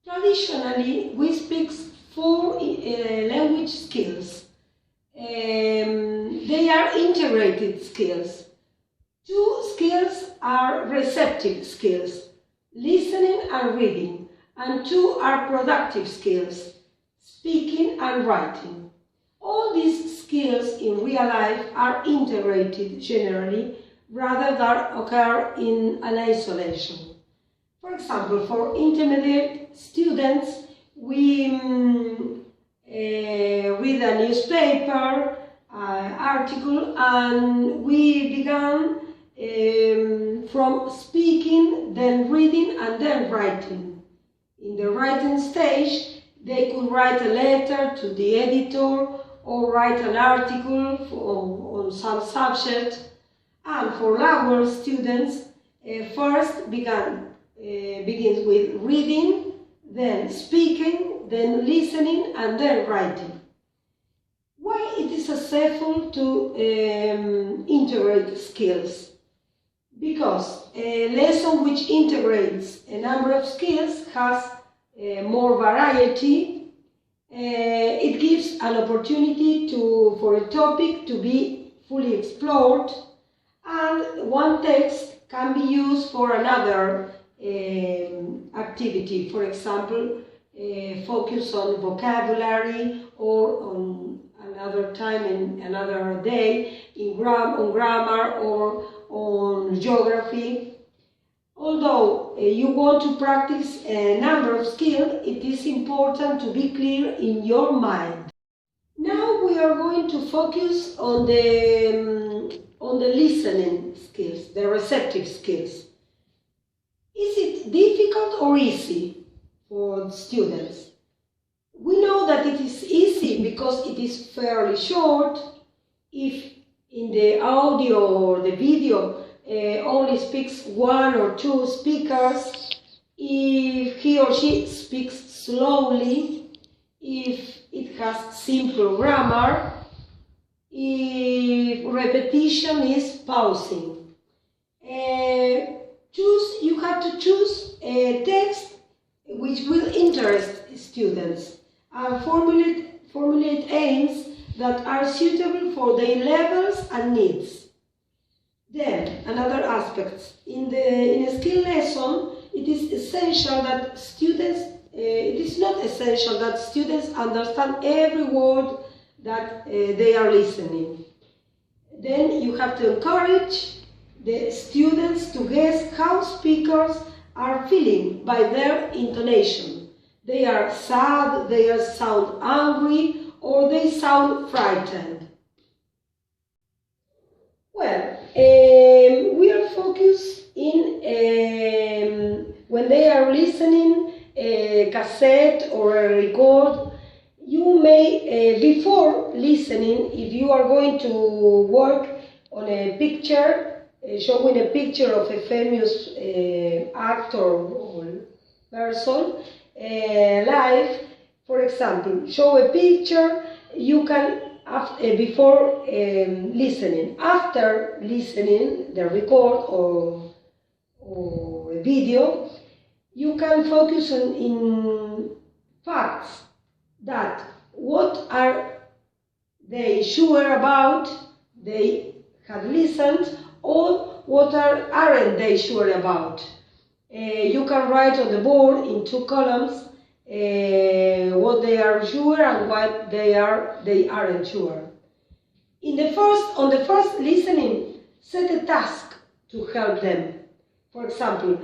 Traditionally, we speak four language skills. They are integrated skills. Two skills are receptive skills, listening and reading, and two are productive skills, speaking and writing. All these skills in real life are integrated generally rather than occur in an isolation. For example, for intermediate students, we read a newspaper, article, and we began from speaking, then reading, and then writing. In the writing stage, they could write a letter to the editor or write an article on some subject. And for language students, first begins with reading, then speaking, then listening, and then writing. Why it is essential to integrate skills? Because a lesson which integrates a number of skills has more variety. It gives an opportunity for a topic to be fully explored, and one text can be used for another activity. For example, focus on vocabulary, or on another time in another day on grammar or on geography. Although you want to practice a number of skills, it is important to be clear in your mind. Now we are going to focus on the listening skills, the receptive skills. Is it difficult or easy for students? We know that it is easy because it is fairly short. If in the audio or the video only speaks one or two speakers, if he or she speaks slowly, if it has simple grammar, if repetition is pausing. You have to choose a text which will interest students and formulate aims that are suitable for their levels and needs. Then, another aspect. In a skill lesson, it is essential that it is not essential that students understand every word that they are listening. Then you have to encourage the students to guess how speakers are feeling by their intonation. They are sad, they sound angry, or they sound frightened. Well, we are focused in when they are listening a cassette or a record. You may, before listening, if you are going to work on a picture, showing a picture of a famous actor or person live, for example, show a picture, you can, before listening. After listening the record or a video, you can focus in facts, that what are they sure about, they have listened, or what aren't they sure about. You can write on the board in two columns what they are sure and what they aren't sure. On the first listening, set a task to help them. For example,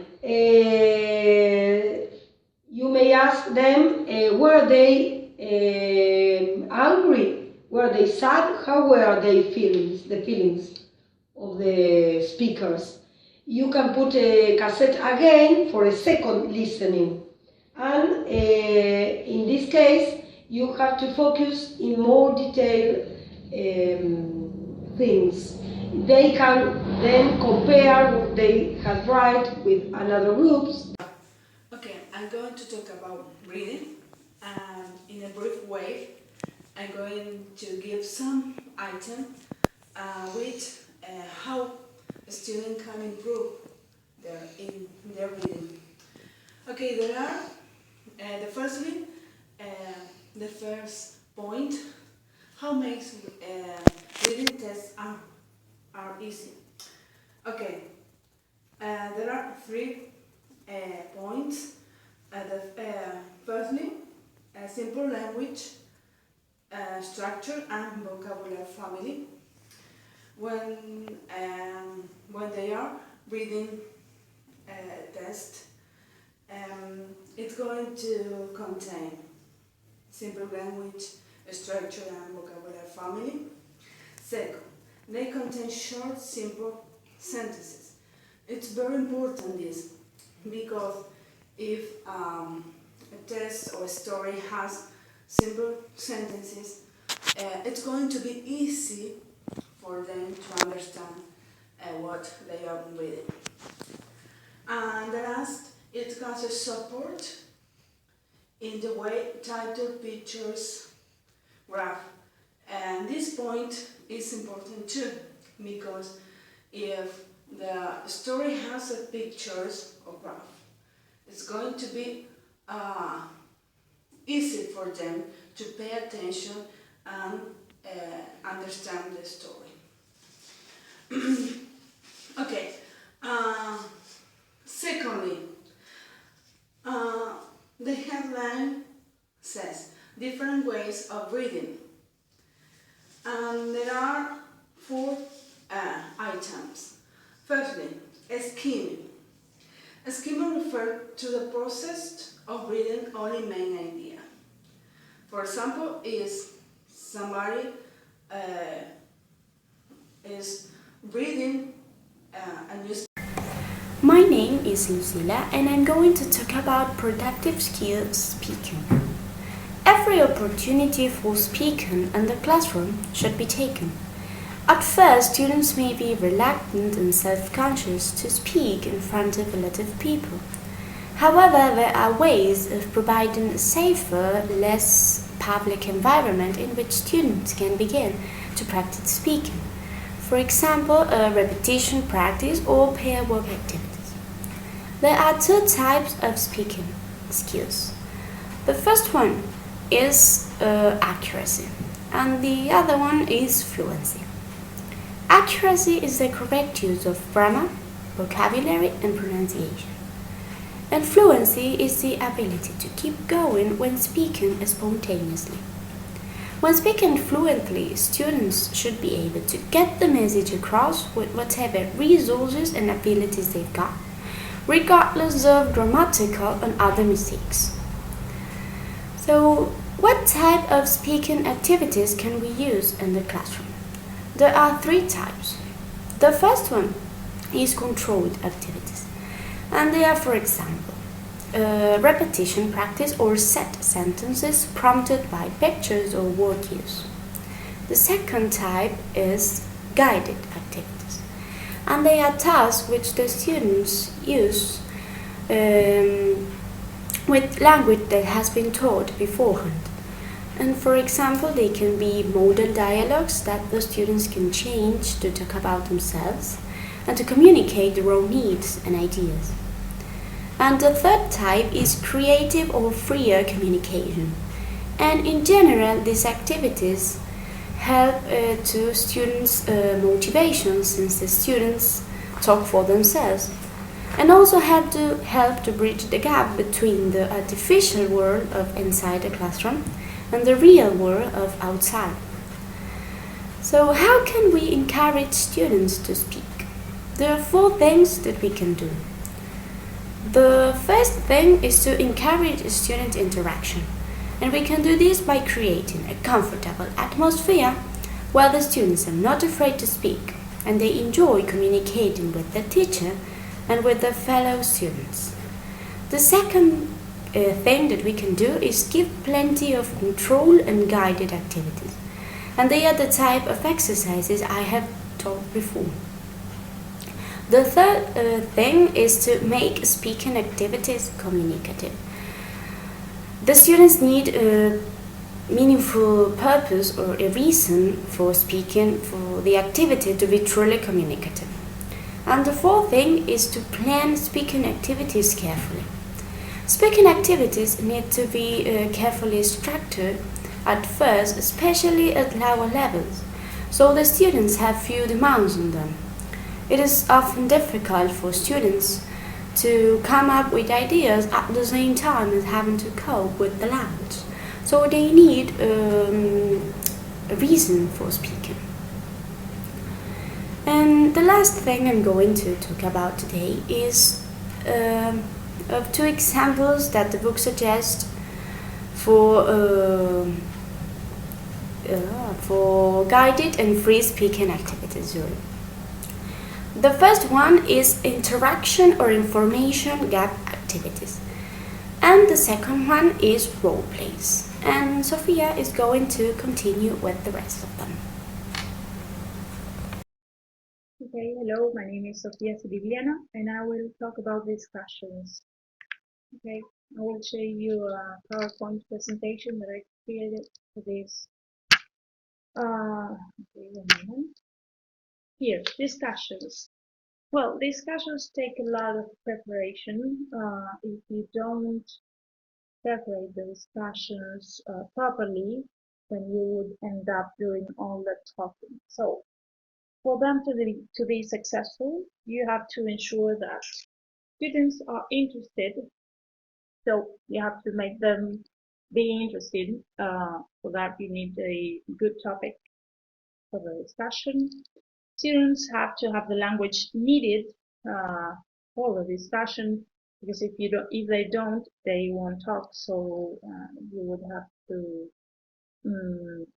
you may ask them, were they angry? Were they sad? How were the feelings of the speakers? You can put a cassette again for a second listening. And in this case, you have to focus in more detailed things. They can then compare what they have read with another groups. Okay, I'm going to talk about reading, and in a brief way, I'm going to give some items with how a student can improve in their reading. Okay, there are The first point, how makes reading tests are easy. Okay, there are 3 points. Firstly, a simple language structure and vocabulary family. When they are reading a test, it's going to contain simple language structure and vocabulary family. Second, they contain short, simple sentences. It's very important this, because if a test or a story has simple sentences, it's going to be easy for them to understand what they are reading. And the last, it has a support in the way title, pictures, graph. And this point is important too, because if the story has a pictures or graph, it's going to be easy for them to pay attention and understand the story. Okay. Secondly, the headline says different ways of reading, and there are 4 items. Firstly, skimming. Skimming refers to the process of reading only main idea. For example, is somebody is reading a newspaper. My name is Lucila and I'm going to talk about productive skills speaking. Every opportunity for speaking in the classroom should be taken. At first, students may be reluctant and self-conscious to speak in front of a lot of people. However, there are ways of providing a safer, less public environment in which students can begin to practice speaking. For example, a repetition practice or pair work activities. There are 2 types of speaking skills. The first one is accuracy, and the other one is fluency. Accuracy is the correct use of grammar, vocabulary, and pronunciation. And fluency is the ability to keep going when speaking spontaneously. When speaking fluently, students should be able to get the message across with whatever resources and abilities they've got, regardless of grammatical and other mistakes. So, what type of speaking activities can we use in the classroom? There are 3 types. The first one is controlled activities, and they are, for example, repetition practice or set sentences prompted by pictures or word use. The second type is guided activities, and they are tasks which the students use with language that has been taught beforehand. And for example, they can be model dialogues that the students can change to talk about themselves and to communicate their own needs and ideas. And the third type is creative or freer communication. And in general, these activities help to students' motivation, since the students talk for themselves, and also help to bridge the gap between the artificial world of inside the classroom and the real world of outside. So how can we encourage students to speak? There are 4 things that we can do. The first thing is to encourage student interaction, and we can do this by creating a comfortable atmosphere where the students are not afraid to speak and they enjoy communicating with the teacher and with their fellow students. The second thing that we can do is give plenty of control and guided activities, and they are the type of exercises I have taught before. The third thing is to make speaking activities communicative. The students need a meaningful purpose or a reason for speaking, for the activity to be truly communicative. And the fourth thing is to plan speaking activities carefully. Speaking activities need to be carefully structured at first, especially at lower levels, so the students have few demands on them. It is often difficult for students to come up with ideas at the same time as having to cope with the language. So they need a reason for speaking. And the last thing I'm going to talk about today is of two examples that the book suggests for guided and free speaking activities. The first one is interaction or information gap activities, and the second one is role plays. And Sofia is going to continue with the rest of them. Okay, hello, my name is Sofia Sidigliano and I will talk about discussions. Okay, I will show you a PowerPoint presentation that I created for this. Okay, 1 moment. Here, discussions. Well, discussions take a lot of preparation. If you don't prepare the discussions properly, then you would end up doing all the talking. So, for them to be successful, you have to ensure that students are interested. So you have to make them be interested. For that, you need a good topic for the discussion. Students have to have the language needed for the discussion, because if they don't, they won't talk. So you would have to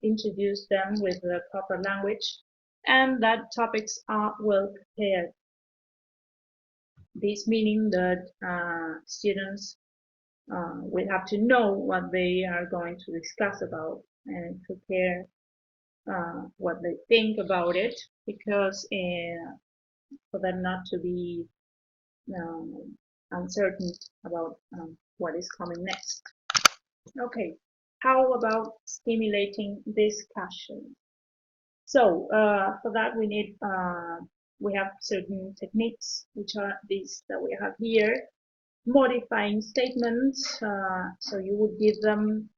introduce them with the proper language, and that topics are well prepared. This meaning that students will have to know what they are going to discuss about and prepare what they think about it, because for them not to be uncertain about what is coming next. Okay, how about stimulating discussion? So for that we have certain techniques, which are these that we have here. Modifying statements, so you would give them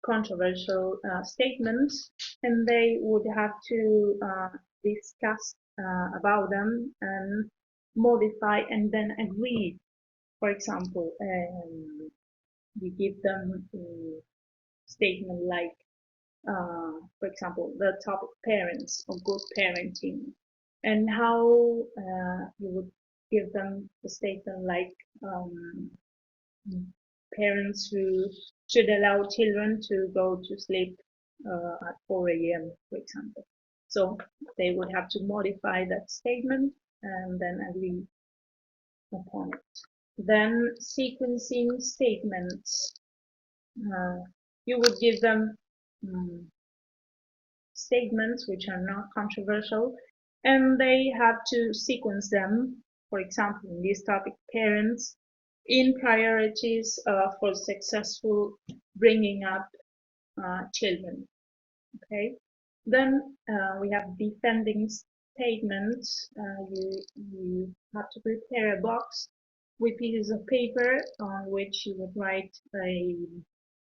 controversial statements, and they would have to discuss about them and modify and then agree. For example, you give them a statement like, for example, the topic parents or good parenting, and how you would give them a statement like parents who should allow children to go to sleep at 4 a.m., for example. So they would have to modify that statement and then agree upon it. Then sequencing statements. You would give them statements which are not controversial, and they have to sequence them. For example, in this topic, parents, in priorities for successful bringing up children. Okay. Then we have defending statements. You have to prepare a box with pieces of paper on which you would write a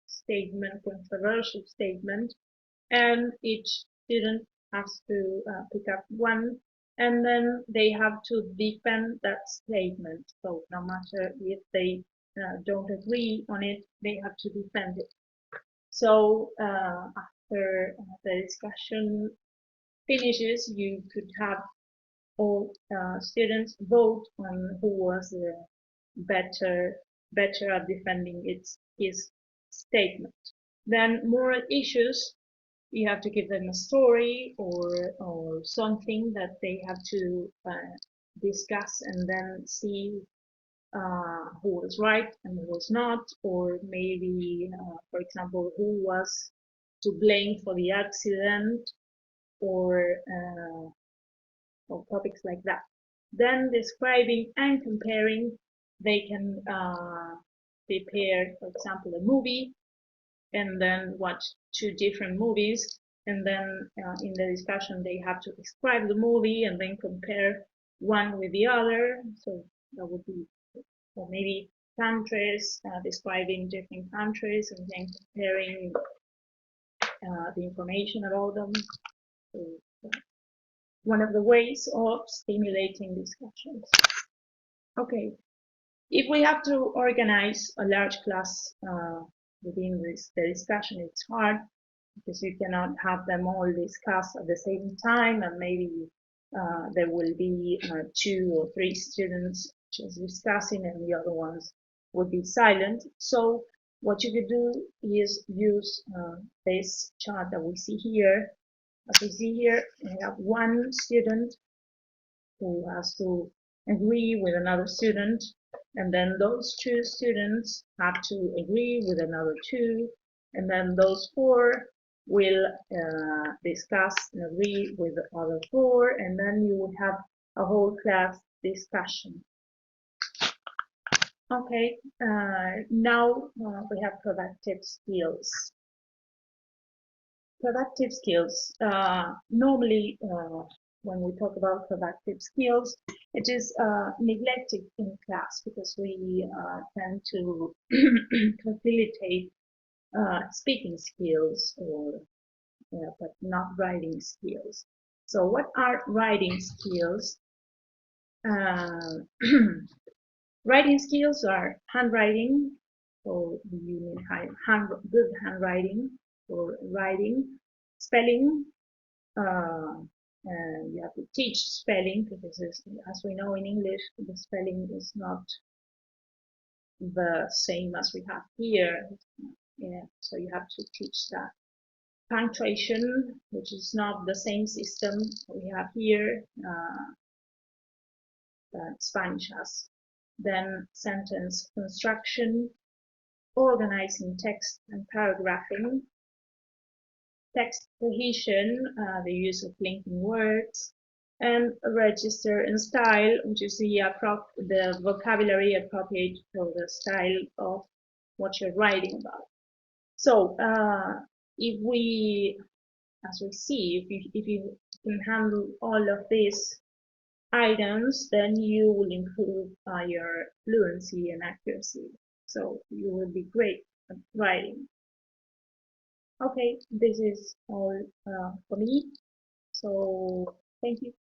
statement, controversial statement, and each student has to pick up one, and then they have to defend that statement. So no matter if they don't agree on it, they have to defend it. So after the discussion finishes, you could have all students vote on who was better at defending his statement. Then moral issues, you have to give them a story or something that they have to discuss and then see who was right and who was not, or maybe, for example, who was to blame for the accident, or topics like that. Then describing and comparing, they can prepare, for example, a movie and then watch two different movies, and then in the discussion they have to describe the movie and then compare one with the other. So that would be, or maybe countries, describing different countries and then comparing the information about them. So, one of the ways of stimulating discussions. Okay, if we have to organize a large class within the discussion, it's hard because you cannot have them all discuss at the same time, and maybe there will be 2 or 3 students just discussing and the other ones would be silent. So what you could do is use this chart that we see here. As we see here, we have one student who has to agree with another student, and then those 2 students have to agree with another 2, and then those 4 will discuss and agree with the other 4, and then you will have a whole class discussion. Okay, now we have productive skills. Productive skills. Normally, when we talk about productive skills, it is neglected in class because we tend to facilitate speaking skills but not writing skills. So what are writing skills? Writing skills are handwriting, so you need good handwriting for writing, spelling, and you have to teach spelling because, as we know in English, the spelling is not the same as we have here. Yeah, so you have to teach that. Punctuation, which is not the same system we have here that Spanish has. Then sentence construction, organizing text and paragraphing, text cohesion, the use of linking words, and register and style, which is the vocabulary appropriate for the style of what you're writing about. So if we, as we see, if you can handle all of these items, then you will improve your fluency and accuracy. So you will be great at writing. Okay, this is all for me. So thank you.